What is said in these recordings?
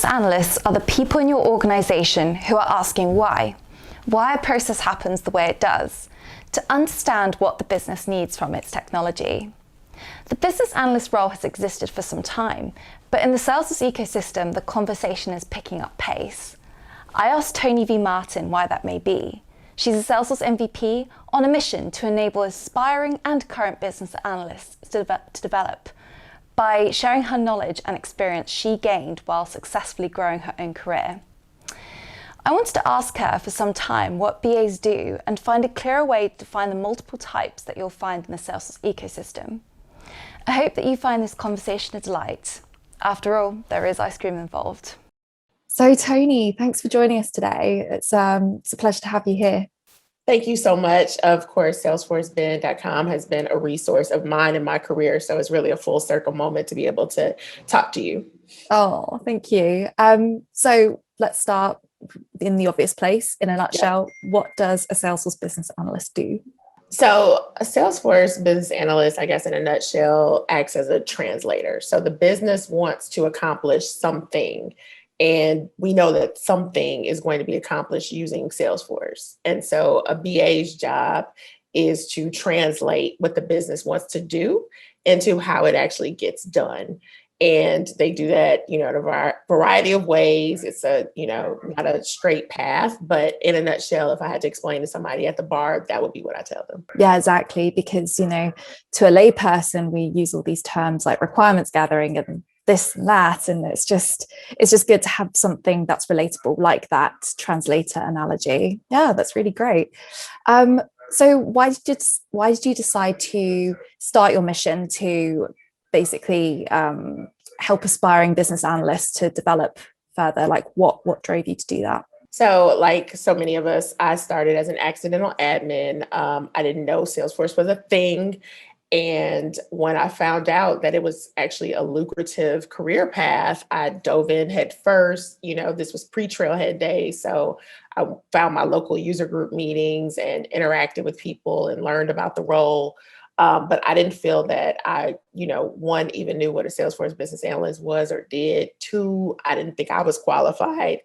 Business analysts are the people in your organization who are asking why a process happens the way it does, to understand what the business needs from its technology. The business analyst role has existed for some time, but in the Salesforce ecosystem, the conversation is picking up pace. I asked Toni V why that may be. She's a Salesforce MVP on a mission to enable aspiring and current business analysts to develop by sharing her knowledge and experience she gained while successfully growing her own career. I wanted to ask her for some time what BAs do and find a clearer way to define the multiple types that you'll find in the Salesforce ecosystem. I hope that you find this conversation a delight. After all, there is ice cream involved. So Toni, thanks for joining us today. It's a pleasure to have you here. Thank you so much. Of course, SalesforceBen.com has been a resource of mine in my career. So it's really a full circle moment to be able to talk to you. Oh, thank you. So let's start in the obvious place. In a nutshell, What does a Salesforce business analyst do? So a Salesforce business analyst, I guess in a nutshell, acts as a translator. So the business wants to accomplish something, and we know that something is going to be accomplished using Salesforce. And so a BA's job is to translate what the business wants to do into how it actually gets done. And they do that, in a variety of ways. It's not a straight path, but in a nutshell, if I had to explain to somebody at the bar, that would be what I tell them. Yeah, exactly. Because, to a layperson, we use all these terms like requirements gathering and this and that. And it's just good to have something that's relatable, like that translator analogy. Yeah, that's really great. So why did you decide to start your mission to basically help aspiring business analysts to develop further? Like what drove you to do that? So like so many of us, I started as an accidental admin. I didn't know Salesforce was a thing. And when I found out that it was actually a lucrative career path, I dove in head first. This was pre-Trailhead days. So I found my local user group meetings and interacted with people and learned about the role. But I didn't feel that I, one, even knew what a Salesforce business analyst was or did. Two, I didn't think I was qualified.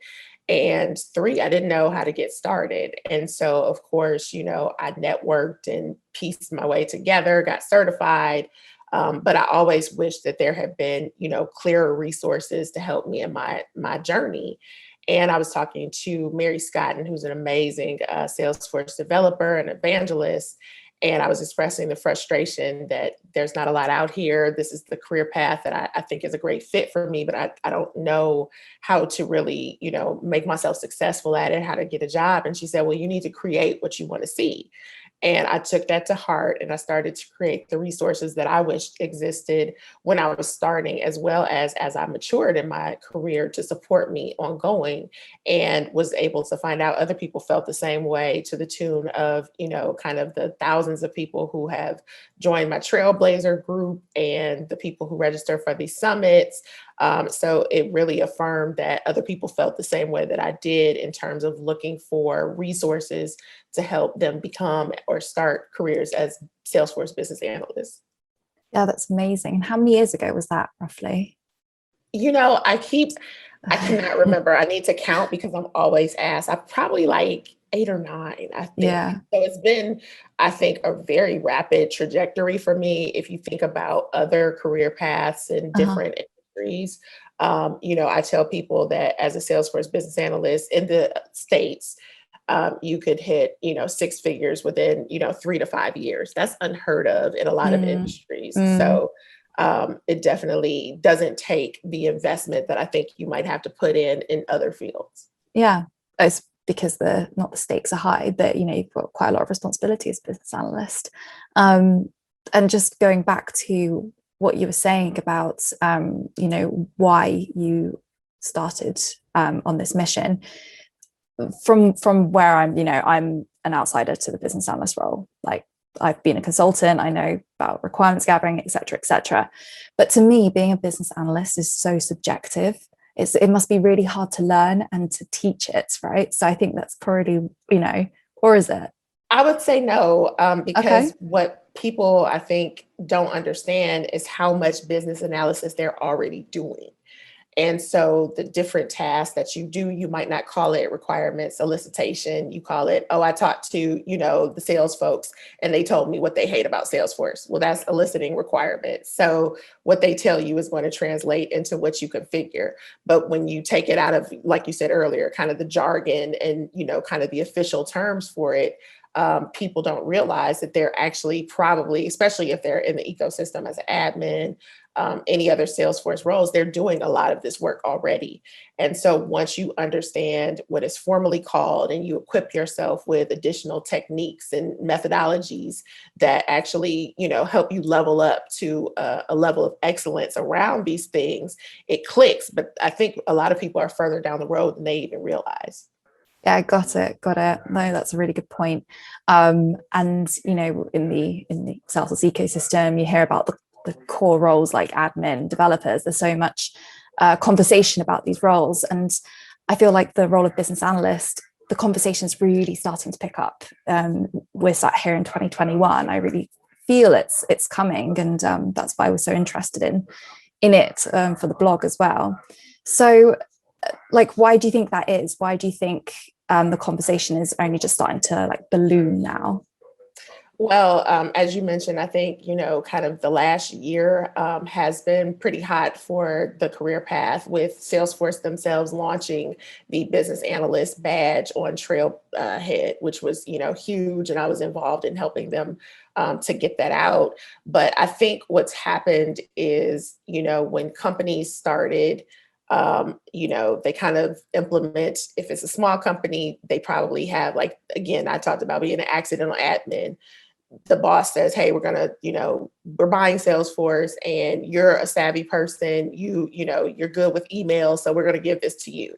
And three, I didn't know how to get started. And so, of course, I networked and pieced my way together, got certified. But I always wished that there had been, clearer resources to help me in my journey. And I was talking to Mary Scotton, who's an amazing Salesforce developer and evangelist. And I was expressing the frustration that there's not a lot out here. This is the career path that I think is a great fit for me, but I don't know how to really, make myself successful at it, how to get a job. And she said, well, you need to create what you want to see. And I took that to heart and I started to create the resources that I wished existed when I was starting, as well as I matured in my career to support me ongoing, and was able to find out other people felt the same way, to the tune of, kind of the thousands of people who have joined my Trailblazer group and the people who register for these summits. So it really affirmed that other people felt the same way that I did in terms of looking for resources to help them become or start careers as Salesforce business analysts. Yeah, that's amazing. How many years ago was that roughly? I cannot remember. I need to count because I'm always asked. I'm probably like 8 or 9, I think. Yeah. So it's been, I think, a very rapid trajectory for me. If you think about other career paths in different industries, I tell people that as a Salesforce business analyst in the States, you could hit, 6 figures within, 3 to 5 years. That's unheard of in a lot of industries. So it definitely doesn't take the investment that I think you might have to put in other fields. Yeah, it's because the stakes are high, but you've got quite a lot of responsibility as a business analyst. And just going back to what you were saying about why you started on this mission, from where I'm an outsider to the business analyst role. Like, I've been a consultant, I know about requirements gathering, et cetera. But to me, being a business analyst is so subjective. It must be really hard to learn and to teach it, right? So I think that's probably, or is it? I would say no, because what people, I think, don't understand is how much business analysis they're already doing. And so the different tasks that you do, you might not call it requirement solicitation. You call it, oh, I talked to, the sales folks and they told me what they hate about Salesforce. Well, that's eliciting requirements. So what they tell you is going to translate into what you configure. But when you take it out of, like you said earlier, kind of the jargon and, kind of the official terms for it, people don't realize that they're actually probably, especially if they're in the ecosystem as an admin, any other Salesforce roles, they're doing a lot of this work already. And so once you understand what is formally called and you equip yourself with additional techniques and methodologies that actually, help you level up to a level of excellence around these things, it clicks. But I think a lot of people are further down the road than they even realize. Yeah, got it. No, that's a really good point. And in the Salesforce ecosystem, you hear about the core roles like admin, developers. There's so much conversation about these roles, and I feel like the role of business analyst, the conversation is really starting to pick up. We're sat here in 2021. I really feel it's coming, and that's why we're so interested in it for the blog as well. So, why do you think that is? Why do you think the conversation is only just starting to balloon now? Well, as you mentioned, I think, kind of the last year has been pretty hot for the career path, with Salesforce themselves launching the Business Analyst badge on Trailhead, which was, huge. And I was involved in helping them to get that out. But I think what's happened is, when companies started, they kind of implement, if it's a small company, they probably have, again, I talked about being an accidental admin. The boss says, hey, we're going to, we're buying Salesforce and you're a savvy person, you're good with email, so we're going to give this to you.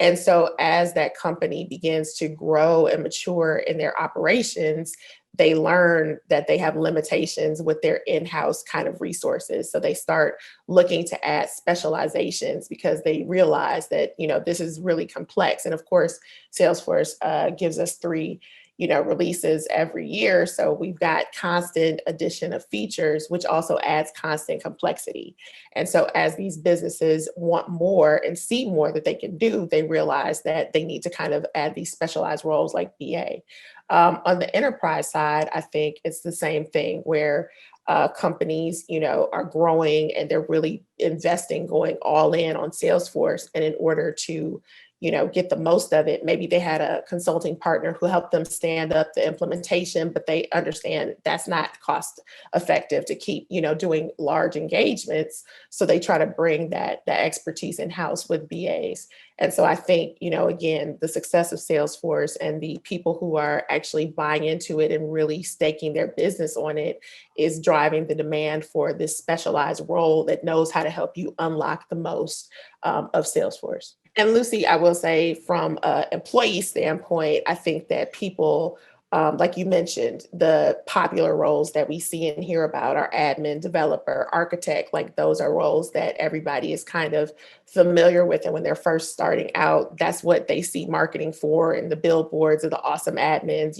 And so as that company begins to grow and mature in their operations, they learn that they have limitations with their in-house kind of resources. So they start looking to add specializations because they realize that, this is really complex. And of course, Salesforce gives us 3 releases every year. So we've got constant addition of features, which also adds constant complexity. And so as these businesses want more and see more that they can do, they realize that they need to kind of add these specialized roles like BA. On the enterprise side, I think it's the same thing where companies, are growing and they're really investing, going all in on Salesforce. And in order to get the most of it, maybe they had a consulting partner who helped them stand up the implementation, but they understand that's not cost effective to keep, doing large engagements. So they try to bring that expertise in-house with BAs. And so I think, again, the success of Salesforce and the people who are actually buying into it and really staking their business on it is driving the demand for this specialized role that knows how to help you unlock the most of Salesforce. And Lucy, I will say from an employee standpoint, I think that people, like you mentioned, the popular roles that we see and hear about are admin, developer, architect. Like those are roles that everybody is kind of familiar with. And when they're first starting out, that's what they see marketing for and the billboards of the awesome admins,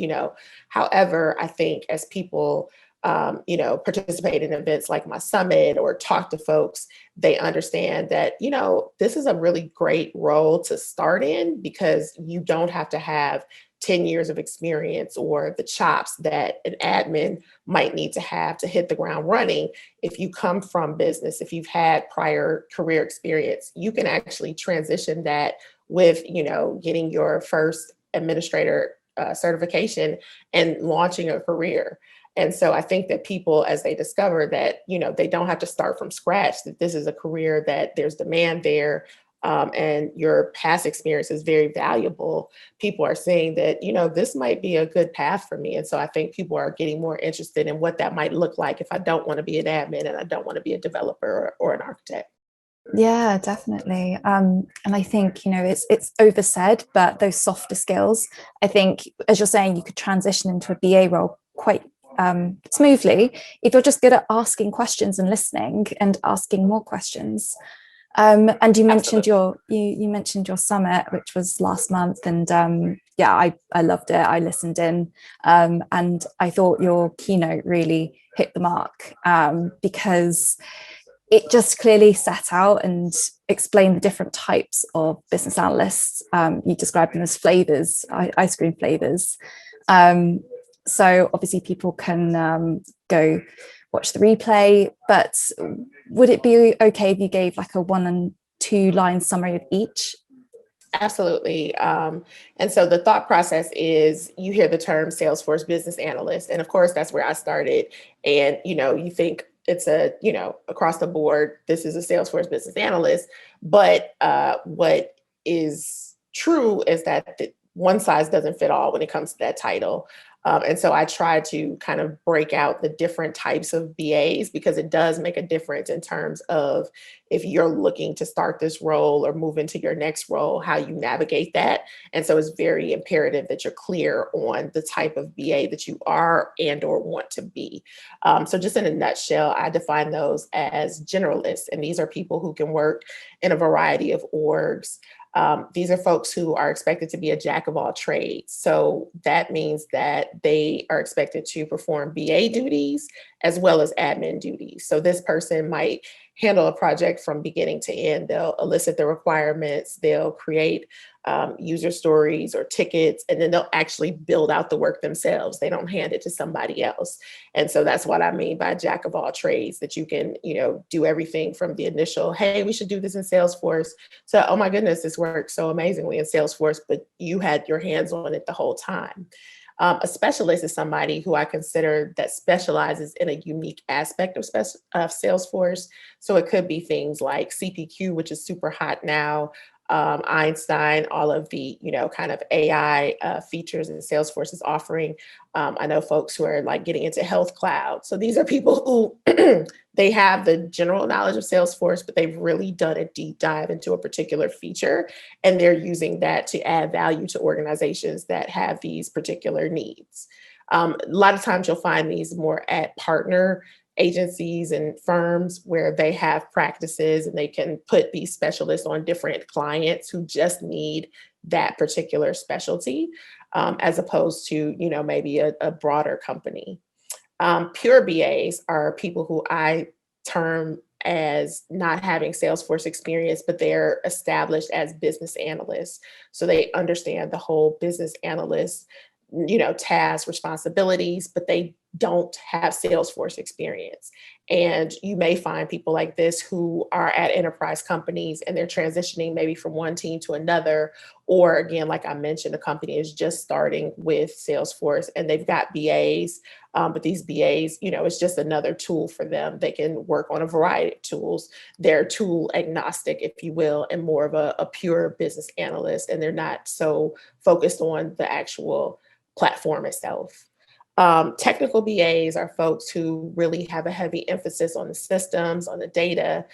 However, I think as people participate in events like my summit or talk to folks, they understand that, this is a really great role to start in because you don't have to have 10 years of experience or the chops that an admin might need to have to hit the ground running. If you come from business, if you've had prior career experience, you can actually transition that with, getting your first administrator certification and launching a career. And so I think that people, as they discover that, they don't have to start from scratch, that this is a career that there's demand there, and your past experience is very valuable. People are saying that, this might be a good path for me. And so I think people are getting more interested in what that might look like if I don't want to be an admin and I don't want to be a developer or an architect. Yeah, definitely. And I think, it's oversaid, but those softer skills, I think, as you're saying, you could transition into a BA role quite smoothly if you're just good at asking questions and listening and asking more questions. And you mentioned you mentioned your summit, which was last month, and I loved it. I listened in, and I thought your keynote really hit the mark, because it just clearly set out and explained the different types of business analysts. You described them as flavors, ice cream flavors. So obviously people can go watch the replay, but would it be okay if you gave like a 1 and 2 line summary of each? Absolutely. And so the thought process is you hear the term Salesforce Business Analyst, and of course, that's where I started. And, you think it's across the board, this is a Salesforce Business Analyst. But what is true is that one size doesn't fit all when it comes to that title. And so I try to kind of break out the different types of BAs because it does make a difference in terms of if you're looking to start this role or move into your next role, how you navigate that. And so it's very imperative that you're clear on the type of BA that you are and or want to be. So just in a nutshell, I define those as generalists. And these are people who can work in a variety of orgs. These are folks who are expected to be a jack of all trades. So that means that they are expected to perform BA duties as well as admin duties. So this person might handle a project from beginning to end. They'll elicit the requirements, they'll create user stories or tickets, and then they'll actually build out the work themselves. They don't hand it to somebody else. And so that's what I mean by jack of all trades, that you can, do everything from the initial, hey, we should do this in Salesforce, to, oh my goodness, this works so amazingly in Salesforce, but you had your hands on it the whole time. A specialist is somebody who I consider that specializes in a unique aspect of Salesforce. So it could be things like CPQ, which is super hot now, Einstein, all of the, kind of AI features that Salesforce is offering. I know folks who are like getting into health cloud. So these are people who they have the general knowledge of Salesforce, but they've really done a deep dive into a particular feature, and they're using that to add value to organizations that have these particular needs. A lot of times you'll find these more at partner agencies and firms where they have practices and they can put these specialists on different clients who just need that particular specialty, as opposed to, maybe a broader company. Pure BAs are people who I term as not having Salesforce experience, but they're established as business analysts. So they understand the whole business analyst, tasks, responsibilities, but they don't have Salesforce experience. And you may find people like this who are at enterprise companies and they're transitioning maybe from one team to another. Or again, like I mentioned, a company is just starting with Salesforce and they've got BAs, but these BAs, it's just another tool for them. They can work on a variety of tools. They're tool agnostic, if you will, and more of a pure business analyst. And they're not so focused on the actual platform itself. Technical BAs are folks who really have a heavy emphasis on the systems, on the data.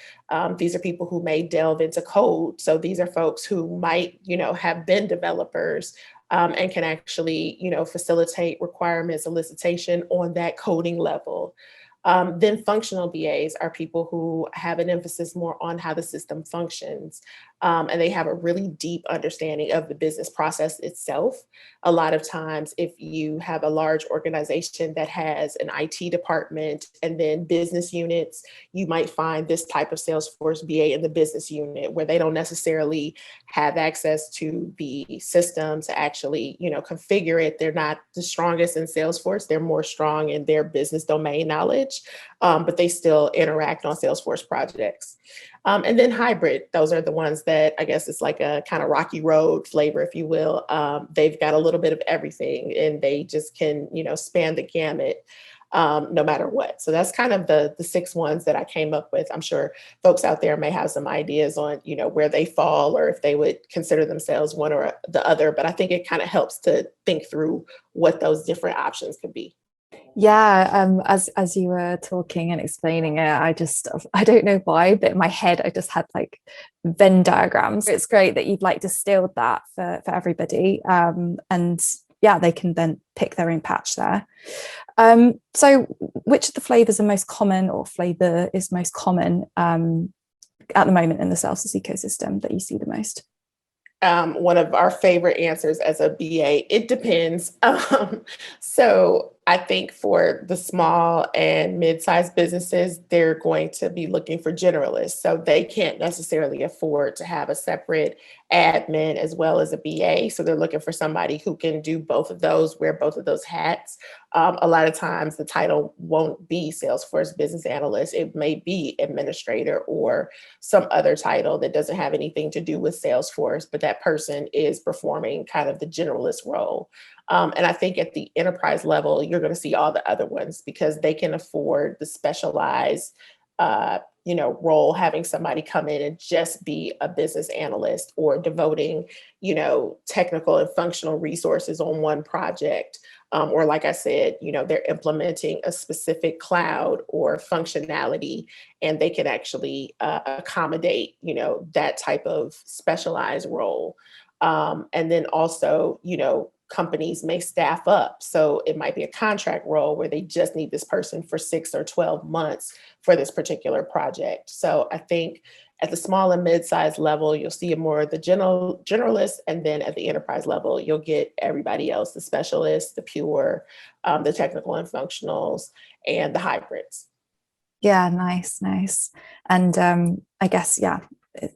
These are people who may delve into code. So these are folks who might, have been developers and can actually, facilitate requirements elicitation on that coding level. Then functional BAs are people who have an emphasis more on how the system functions. And they have a really deep understanding of the business process itself. A lot of times, if you have a large organization that has an IT department and then business units, you might find this type of Salesforce BA in the business unit where they don't necessarily have access to the system to actually, configure it. They're not the strongest in Salesforce. They're more strong in their business domain knowledge, but they still interact on Salesforce projects. And then hybrid, those are the ones that I guess it's like a kind of rocky road flavor, if you will. They've got a little bit of everything and they just can, span the gamut no matter what. So that's kind of the 6 ones that I came up with. I'm sure folks out there may have some ideas on, where they fall or if they would consider themselves one or the other. But I think it kind of helps to think through what those different options could be. Yeah, as you were talking and explaining it, I don't know why, but in my head I just had like Venn diagrams. It's great that you've like distilled that for everybody, and yeah, they can then pick their own patch there. So which of the flavors are most common, or flavor is most common at the moment in the Salesforce ecosystem that you see the most? One of our favorite answers as a BA, it depends. So I think for the small and mid-sized businesses, they're going to be looking for generalists. So they can't necessarily afford to have a separate admin as well as a BA. So they're looking for somebody who can do both of those, wear both of those hats. A lot of times the title won't be Salesforce Business Analyst. It may be administrator or some other title that doesn't have anything to do with Salesforce, but that person is performing kind of the generalist role. And I think at the enterprise level, you're going to see all the other ones because they can afford the specialized, role, having somebody come in and just be a business analyst or devoting, technical and functional resources on one project. Or like I said, they're implementing a specific cloud or functionality, and they can actually accommodate, that type of specialized role. And then also, companies may staff up. So it might be a contract role where they just need this person for 6 or 12 months for this particular project. So I think at the small and mid-sized level, you'll see more of the generalists. And then at the enterprise level, you'll get everybody else, the specialists, the pure, the technical and functionals, and the hybrids. Yeah, nice. And I guess, yeah,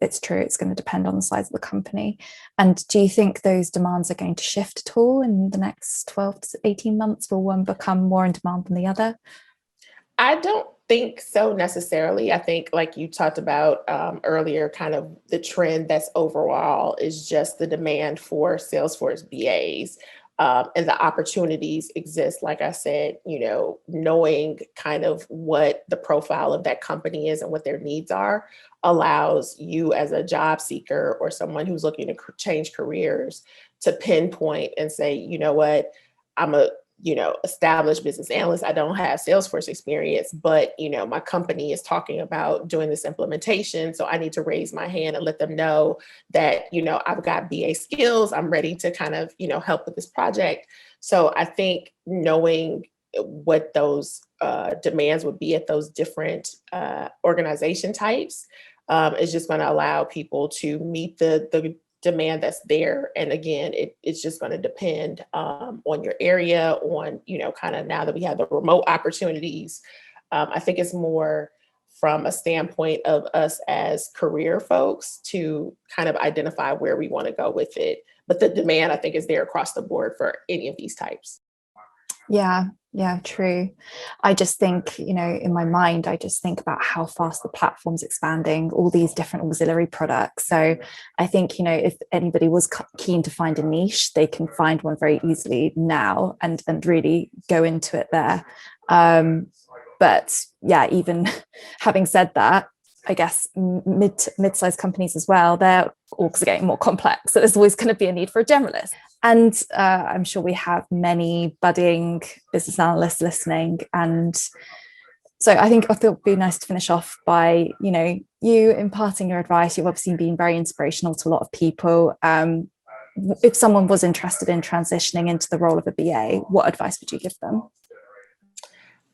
it's true. It's going to depend on the size of the company. And do you think those demands are going to shift at all in the next 12 to 18 months? Will one become more in demand than the other? I don't think so necessarily. I think, like you talked about earlier, kind of the trend that's overall is just the demand for Salesforce BAs. And the opportunities exist, like I said, knowing kind of what the profile of that company is and what their needs are allows you as a job seeker or someone who's looking to change careers to pinpoint and say, you know what, I'm a established business analyst. I don't have Salesforce experience, but, my company is talking about doing this implementation. So I need to raise my hand and let them know that, I've got BA skills. I'm ready to kind of, help with this project. So I think knowing what those demands would be at those different organization types is just going to allow people to meet the demand that's there. And again, it's just going to depend on your area, on, kind of now that we have the remote opportunities. I think it's more from a standpoint of us as career folks to kind of identify where we want to go with it. But the demand, I think, is there across the board for any of these types. Yeah, true. I just think, in my mind, I just think about how fast the platform's expanding, all these different auxiliary products. So I think, if anybody was keen to find a niche, they can find one very easily now and really go into it there. But yeah, even having said that, I guess mid-sized companies as well, their orgs are getting more complex. So there's always going to be a need for a generalist. And I'm sure we have many budding business analysts listening. And so I thought it would be nice to finish off by, you imparting your advice. You've obviously been very inspirational to a lot of people. If someone was interested in transitioning into the role of a BA, what advice would you give them?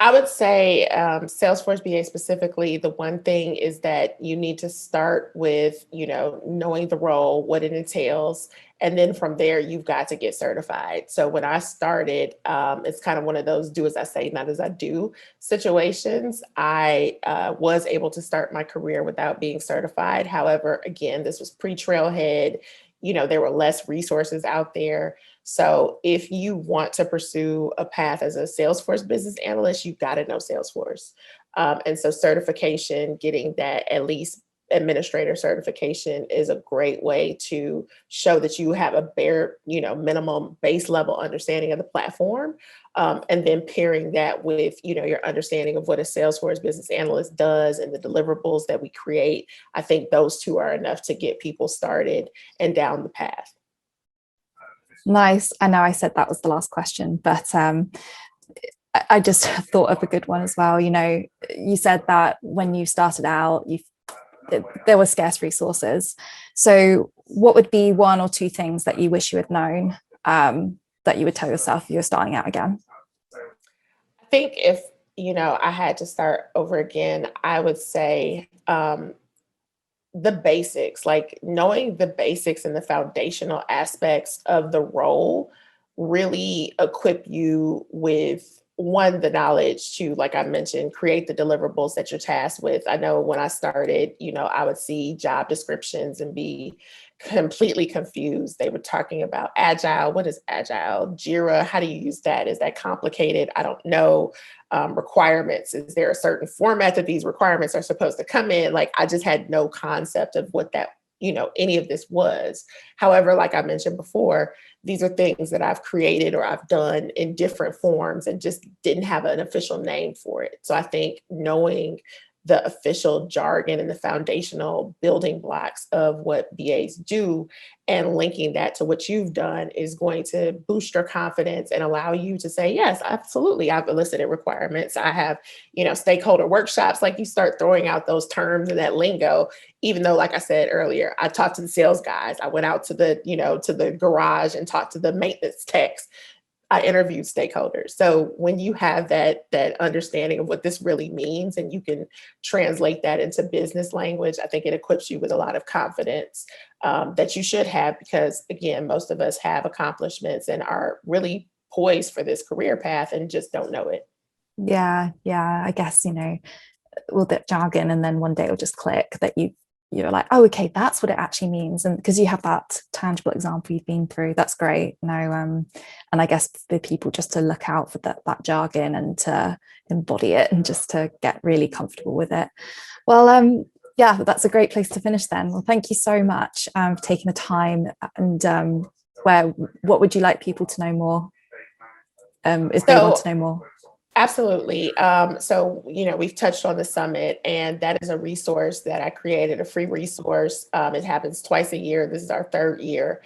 I would say Salesforce BA specifically, the one thing is that you need to start with, knowing the role, what it entails. And then from there, you've got to get certified. So when I started, it's kind of one of those do as I say, not as I do situations. I was able to start my career without being certified. However, again, this was pre-Trailhead. There were less resources out there. So if you want to pursue a path as a Salesforce business analyst, you've got to know Salesforce. And so certification, getting that at least administrator certification is a great way to show that you have a bare, minimum base level understanding of the platform. And then pairing that with, your understanding of what a Salesforce business analyst does and the deliverables that we create. I think those two are enough to get people started and down the path. Nice. I know I said that was the last question, but I just thought of a good one as well. You said that when you started out, there were scarce resources. So what would be one or two things that you wish you had known that you would tell yourself if you were starting out again? I think if, I had to start over again, I would say the basics, like knowing the basics and the foundational aspects of the role really equip you with one, the knowledge to, like I mentioned, create the deliverables that you're tasked with. I know when I started, I would see job descriptions and be completely confused. They were talking about agile. What is agile? Jira, how do you use that? Is that complicated? I don't know. Requirements. Is there a certain format that these requirements are supposed to come in? Like, I just had no concept of what that, any of this was. However, like I mentioned before, these are things that I've created or I've done in different forms and just didn't have an official name for it. So I think knowing the official jargon and the foundational building blocks of what BAs do and linking that to what you've done is going to boost your confidence and allow you to say, yes, absolutely, I've elicited requirements. I have, stakeholder workshops. Like, you start throwing out those terms and that lingo, even though, like I said earlier, I talked to the sales guys. I went out to the garage and talked to the maintenance techs. I interviewed stakeholders. So when you have that understanding of what this really means and you can translate that into business language, I think it equips you with a lot of confidence that you should have, because again, most of us have accomplishments and are really poised for this career path and just don't know it. Yeah, I guess, all that jargon, and then one day it'll just click that you're like, oh, okay, that's what it actually means. And because you have that tangible example you've been through, that's great. And I guess for people just to look out for that jargon and to embody it and just to get really comfortable with it. Well, yeah, that's a great place to finish then. Well, thank you so much for taking the time. And what would you like people to know more if they want to know more? Absolutely. So, we've touched on the summit, and that is a resource that I created, a free resource. It happens twice a year. This is our third year,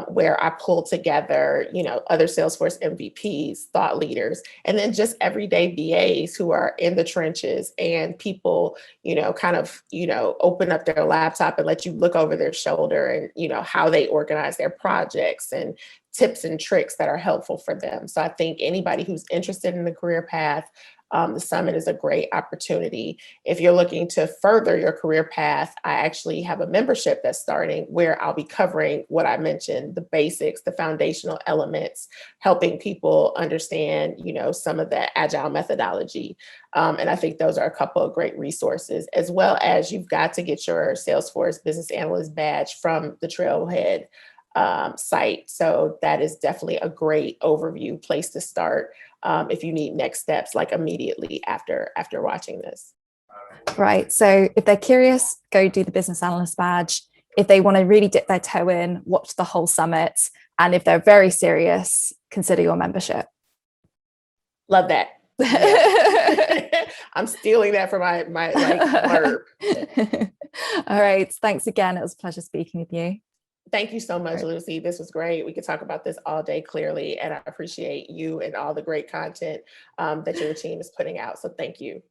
where I pull together, other Salesforce MVPs, thought leaders, and then just everyday BAs who are in the trenches, and people, open up their laptop and let you look over their shoulder and, how they organize their projects and tips and tricks that are helpful for them. So I think anybody who's interested in the career path, the summit is a great opportunity. If you're looking to further your career path, I actually have a membership that's starting where I'll be covering what I mentioned, the basics, the foundational elements, helping people understand, some of the agile methodology. And I think those are a couple of great resources, as well as you've got to get your Salesforce Business Analyst badge from the Trailhead site. So that is definitely a great overview place to start if you need next steps, like immediately after watching this. Right. So if they're curious, go do the Business Analyst badge. If they want to really dip their toe in, watch the whole summit. And if they're very serious, consider your membership. Love that. Yeah. I'm stealing that for my blurb. All right. Thanks again. It was a pleasure speaking with you. Thank you so much, Lucy. This was great. We could talk about this all day, clearly, and I appreciate you and all the great content that your team is putting out. So thank you.